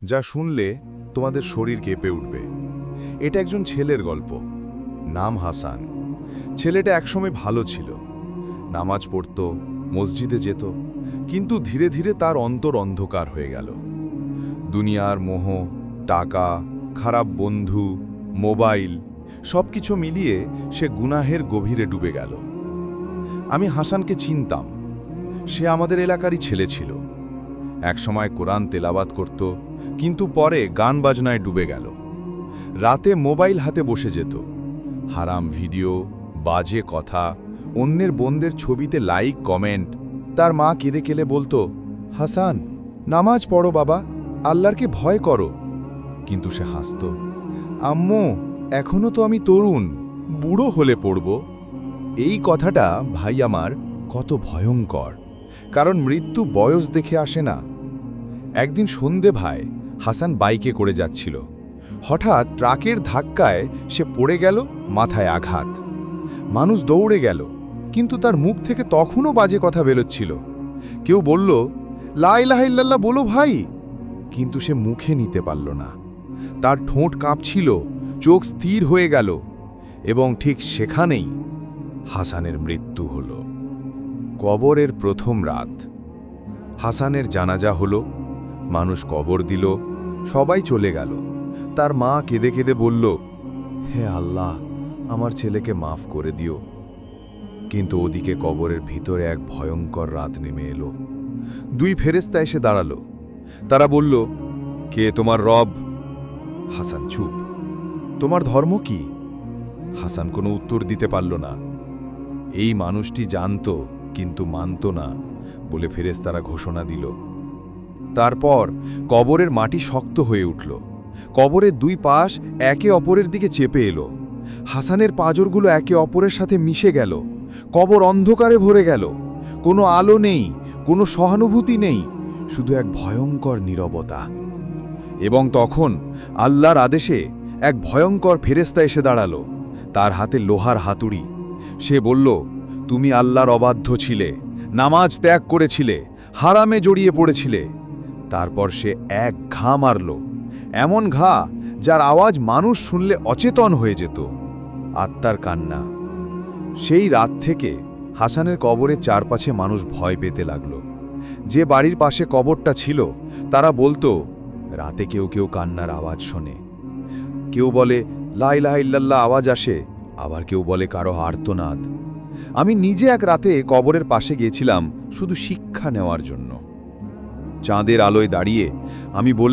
যা শুনলে তোমাদের শরীর কেঁপে উঠবে। এটা একজন ছেলের গল্প, নাম হাসান। ছেলেটা একসময় ভালো ছিল, নামাজ পড়ত, মসজিদে যেত, কিন্তু ধীরে ধীরে তার অন্তর অন্ধকার হয়ে গেল। দুনিয়ার মোহ, টাকা, খারাপ বন্ধু, মোবাইল সবকিছু মিলিয়ে সে গুনাহের গভীরে ডুবে গেল। আমি হাসানকে চিনতাম। সে আমাদের এলাকারই ছেলে ছিল। একসময় কোরআন তেলাওয়াত করত, কিন্তু পরে গান বাজনায় ডুবে গেল। রাতে মোবাইল হাতে বসে যেত, হারাম ভিডিও, বাজে কথা, অন্যের বোনদের ছবিতে লাইক কমেন্ট। তার মা কেঁদে কেঁদে বলতো, হাসান, নামাজ পড়ো বাবা, আল্লাহরকে ভয় করো। কিন্তু সে হাসত, আম্মু, এখনো তো আমি তরুণ, বুড়ো হলে পড়ব। এই কথাটা ভাই আমার কত ভয়ঙ্কর, কারণ মৃত্যু বয়স দেখে আসে না। একদিন সন্ধে ভাই হাসান বাইকে করে যাচ্ছিল। হঠাৎ ট্রাকের ধাক্কায় সে পড়ে গেল, মাথায় আঘাত। মানুষ দৌড়ে গেল, কিন্তু তার মুখ থেকে তখনও বাজে কথা বেরোচ্ছিল। কেউ বলল, লা ইলাহা ইল্লাল্লাহ বলো ভাই, কিন্তু সে মুখে নিতে পারল না। তার ঠোঁট কাঁপছিল, চোখ স্থির হয়ে গেল, এবং ঠিক সেখানেই হাসানের মৃত্যু হল। কবরের প্রথম রাত। হাসানের জানাজা হলো, মানুষ কবর দিল, সবাই চলে গেল। তার মা কেঁদে কেঁদে বলল, হে আল্লাহ, আমার ছেলেকে মাফ করে দিও। কিন্তু ওদিকে কবরের ভিতরে এক ভয়ঙ্কর রাত নেমে এলো। দুই ফেরেশতা এসে দাঁড়ালো। তারা বলল, কে তোমার রব? হাসান চুপ। তোমার ধর্ম কি? হাসান কোনো উত্তর দিতে পারল না। এই মানুষটি জানত কিন্তু মানত না বলে ফেরেশতারা ঘোষণা দিল। তারপর কবরের মাটি শক্ত হয়ে উঠল। কবরের দুই পাশ একে অপরের দিকে চেপে এলো। হাসানের পাঁজরগুলো একে অপরের সাথে মিশে গেল। কবর অন্ধকারে ভরে গেল। কোনো আলো নেই, কোনো সহানুভূতি নেই, শুধু এক ভয়ঙ্কর নীরবতা। এবং তখন আল্লাহর আদেশে এক ভয়ঙ্কর ফেরেশতা এসে দাঁড়ালো। তার হাতে লোহার হাতুড়ি। সে বলল, তুমি আল্লাহর অবাধ্য ছিলে, নামাজ ত্যাগ করেছিলে, হারামে জড়িয়ে পড়েছিলে। তারপর সে এক ঘা মারল, এমন ঘা যার আওয়াজ মানুষ শুনলে অচেতন হয়ে যেত। আত্মার কান্না। সেই রাত থেকে হাসানের কবরের চারপাশে মানুষ ভয় পেতে লাগল। যে বাড়ির পাশে কবরটা ছিল তারা বলতো, রাতে কেউ কেউ কান্নার আওয়াজ শোনে। কেউ বলে লা ইলাহা ইল্লাল্লাহ আওয়াজ আসে, আবার কেউ বলে কারো আর্তনাদ। আমি নিজে এক রাতে কবরের পাশে গিয়েছিলাম শুধু শিক্ষা নেওয়ার জন্য। চাঁদের আলোয় দাঁড়িয়ে আমি বললাম,